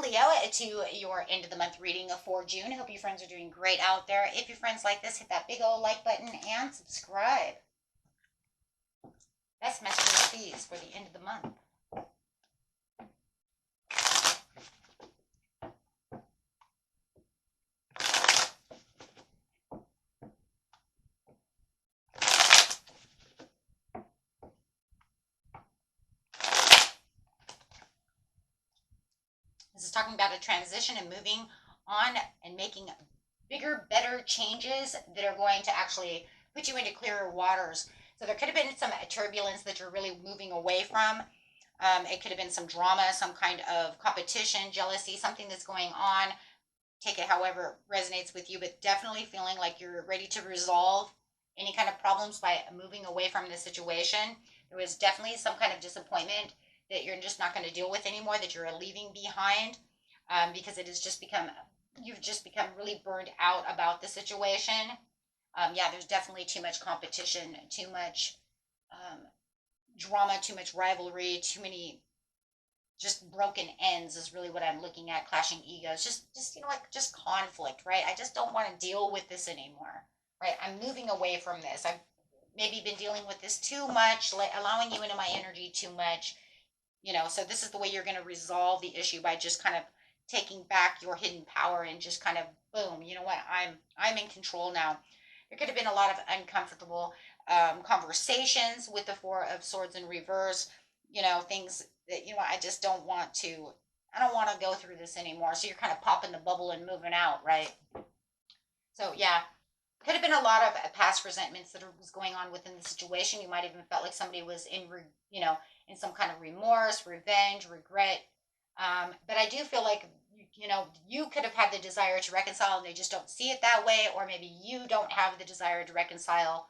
Leo, to your end of the month reading for June. Hope you friends are doing great out there. If your friends like this, hit that big old like button and subscribe. Best messages, please, for the end of the month. This is talking about a transition and moving on and making bigger, better changes that are going to actually put you into clearer waters. So there could have been some turbulence that you're really moving away from. It could have been some drama, some kind of competition, jealousy, something that's going on. Take it however it resonates with you, but definitely feeling like you're ready to resolve any kind of problems by moving away from the situation. There was definitely some kind of disappointment that you're just not going to deal with anymore, that you're leaving behind, because it has just become, you've just become really burned out about the situation. Yeah, there's definitely too much competition, too much drama, too much rivalry, too many just broken ends is really what I'm looking at. Clashing egos, just like just conflict, right? I just don't want to deal with this anymore, right? I'm moving away from this. I've maybe been dealing with this too much, like allowing you into my energy too much. So this is the way you're going to resolve the issue, by just kind of taking back your hidden power and just kind of boom, you know what, I'm in control now. There could have been a lot of uncomfortable conversations with the Four of Swords in reverse. Things that I just don't want to. I don't want to go through this anymore. So you're kind of popping the bubble and moving out, right? So yeah, could have been a lot of past resentments that was going on within the situation. You might even felt like somebody was in some kind of remorse, revenge, regret. But I do feel like you could have had the desire to reconcile and they just don't see it that way, or maybe you don't have the desire to reconcile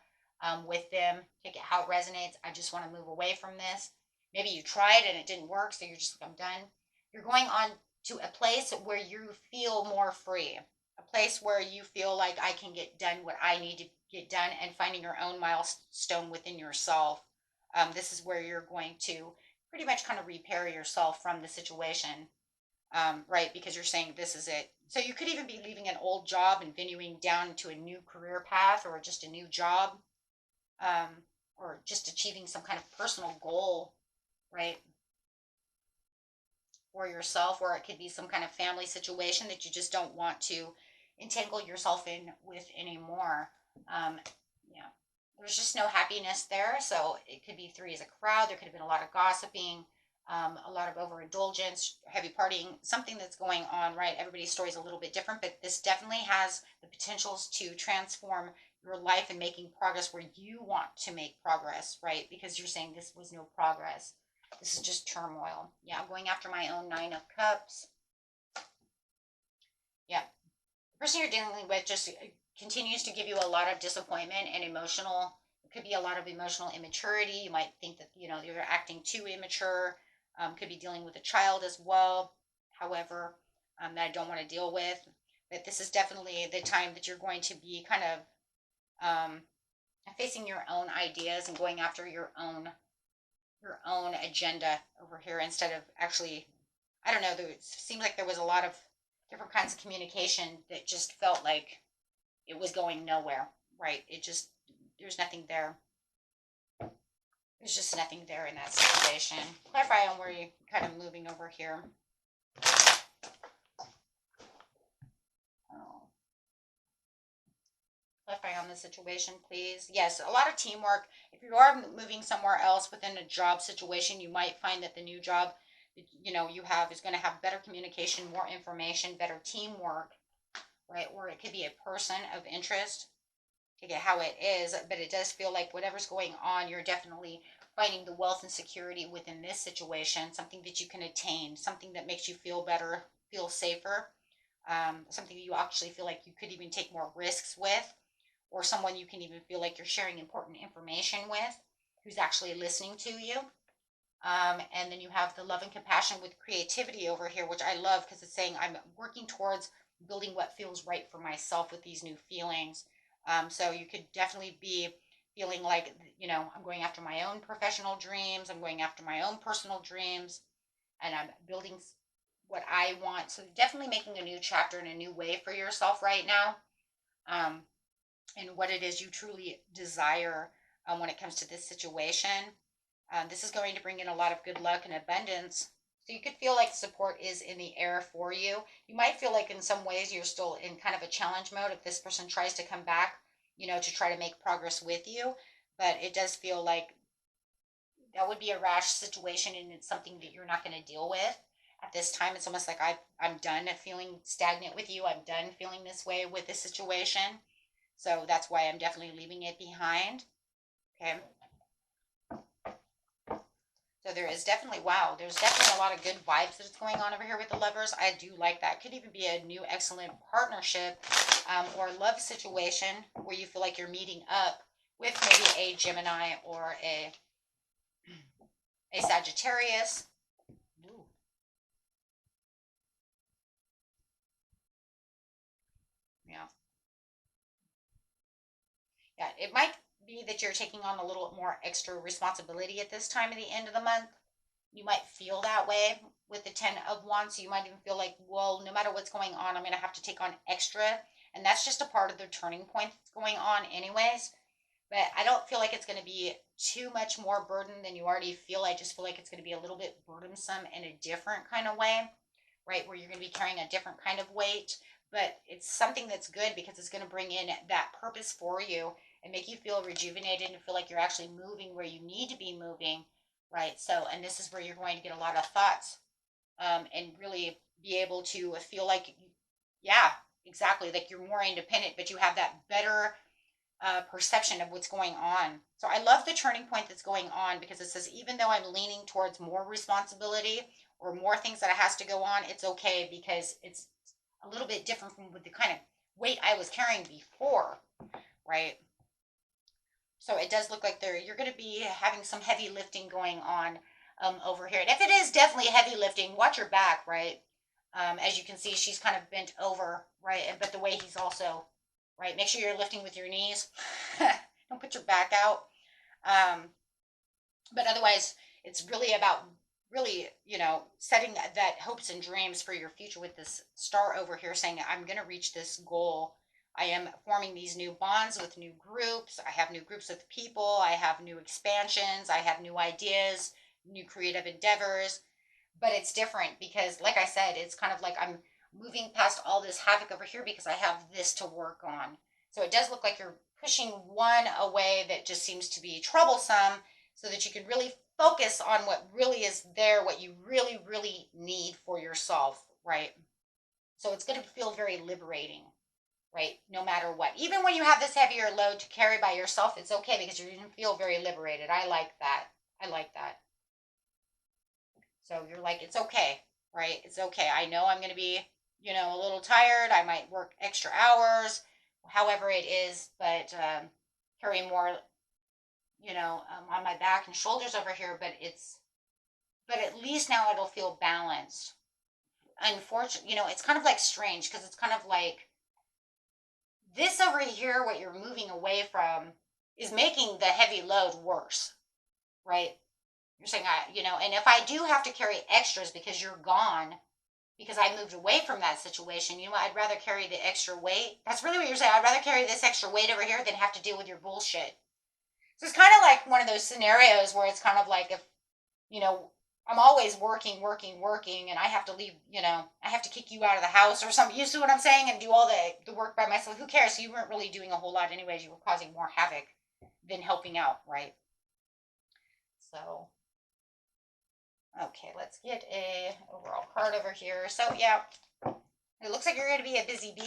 with them. Take it how it resonates. I just want to move away from this. Maybe you tried and it didn't work, so you're just like, I'm done. You're going on to a place where you feel more free, a place where you feel like I can get done what I need to get done, and finding your own milestone within yourself. This is where you're going to pretty much kind of repair yourself from the situation, right? Because you're saying this is it. So you could even be leaving an old job and venuing down to a new career path, or just a new job, um, or just achieving some kind of personal goal, right? For yourself, or it could be some kind of family situation that you just don't want to entangle yourself in with anymore. Um, yeah, there's just no happiness there. So it could be three as a crowd. There could have been a lot of gossiping, a lot of overindulgence, heavy partying, something that's going on, right? Everybody's story is a little bit different, but this definitely has the potentials to transform your life and making progress where you want to make progress, right? Because you're saying this was no progress. This is just turmoil. Yeah, I'm going after my own Nine of Cups. Yeah, the person you're dealing with just continues to give you a lot of disappointment and emotional. It could be a lot of emotional immaturity. You might think that you're acting too immature. Could be dealing with a child as well. However, that I don't want to deal with. But this is definitely the time that you're going to be kind of facing your own ideas and going after your own agenda over here, instead of actually, I don't know, it seemed like there was a lot of different kinds of communication that just felt like it was going nowhere, right? There's nothing there. There's just nothing there in that situation. Clarify on where you're kind of moving over here. Clarify on the situation, please. Yes, a lot of teamwork. If you are moving somewhere else within a job situation, you might find that the new job you have is going to have better communication, more information, better teamwork, right? Or it could be a person of interest, to get how it is. But it does feel like whatever's going on, you're definitely finding the wealth and security within this situation, something that you can attain, something that makes you feel better, feel safer, something that you actually feel like you could even take more risks with, or someone you can even feel like you're sharing important information with, who's actually listening to you. And then you have the love and compassion with creativity over here, which I love, because it's saying I'm working towards building what feels right for myself with these new feelings. So you could definitely be feeling like, I'm going after my own professional dreams. I'm going after my own personal dreams, and I'm building what I want. So definitely making a new chapter and a new way for yourself right now. Um, and what it is you truly desire when it comes to this situation. This is going to bring in a lot of good luck and abundance. So you could feel like support is in the air for you. You might feel like in some ways you're still in kind of a challenge mode if this person tries to come back, to try to make progress with you. But it does feel like that would be a rash situation and it's something that you're not going to deal with at this time. It's almost like I'm done feeling stagnant with you. I'm done feeling this way with this situation. So that's why I'm definitely leaving it behind. Okay. So there is definitely, wow, there's definitely a lot of good vibes that's going on over here with the lovers. I do like that. Could even be a new excellent partnership or love situation where you feel like you're meeting up with maybe a Gemini or a Sagittarius. Ooh. Yeah. Yeah, it might be that you're taking on a little more extra responsibility at this time of the end of the month. You might feel that way with the 10 of Wands. You might even feel like, well, no matter what's going on, I'm going to have to take on extra. And that's just a part of the turning point that's going on anyways. But I don't feel like it's going to be too much more burden than you already feel. I just feel like it's going to be a little bit burdensome in a different kind of way, right? Where you're going to be carrying a different kind of weight. But it's something that's good because it's going to bring in that purpose for you and make you feel rejuvenated and feel like you're actually moving where you need to be moving, right? So, and this is where you're going to get a lot of thoughts and really be able to feel like, yeah, exactly, like you're more independent, but you have that better perception of what's going on. So I love the turning point that's going on because it says, even though I'm leaning towards more responsibility or more things that has to go on, it's okay because it's a little bit different from the kind of weight I was carrying before, right? So it does look like you're going to be having some heavy lifting going on over here. And if it is definitely heavy lifting, watch your back, right? As you can see, she's kind of bent over, right? But the way he's also, right? Make sure you're lifting with your knees. Don't put your back out. But otherwise, it's really about really, setting that hopes and dreams for your future with this star over here saying, I'm going to reach this goal. I am forming these new bonds with new groups. I have new groups of people. I have new expansions. I have new ideas, new creative endeavors. But it's different because, like I said, it's kind of like I'm moving past all this havoc over here because I have this to work on. So it does look like you're pushing one away that just seems to be troublesome so that you can really focus on what really is there, what you really, really need for yourself, right? So it's going to feel very liberating, right? No matter what. Even when you have this heavier load to carry by yourself, it's okay because you're going to feel very liberated. I like that. I like that. So you're like, it's okay, right? It's okay. I know I'm going to be, a little tired. I might work extra hours, however it is, but carry more, on my back and shoulders over here. But at least now it'll feel balanced. Unfortunately, it's kind of like strange because it's kind of like this over here, what you're moving away from, is making the heavy load worse, right? You're saying, and if I do have to carry extras because you're gone, because I moved away from that situation, I'd rather carry the extra weight. That's really what you're saying. I'd rather carry this extra weight over here than have to deal with your bullshit. So it's kind of like one of those scenarios where it's kind of like if, you know, I'm always working, working, working, and I have to leave, I have to kick you out of the house or something. You see what I'm saying? And do all the work by myself. Who cares? You weren't really doing a whole lot anyways. You were causing more havoc than helping out, right? So okay, let's get a overall card over here. So yeah, it looks like you're going to be a busy bee,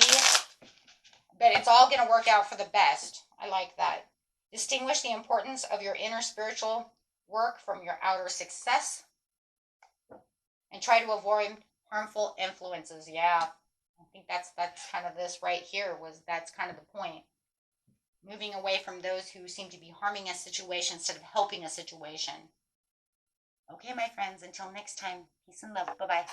but it's all going to work out for the best. I like that. Distinguish the importance of your inner spiritual work from your outer success, and try to avoid harmful influences. Yeah, I think that's kind of this right here. That's kind of the point. Moving away from those who seem to be harming a situation instead of helping a situation. Okay, my friends, until next time, peace and love. Bye-bye.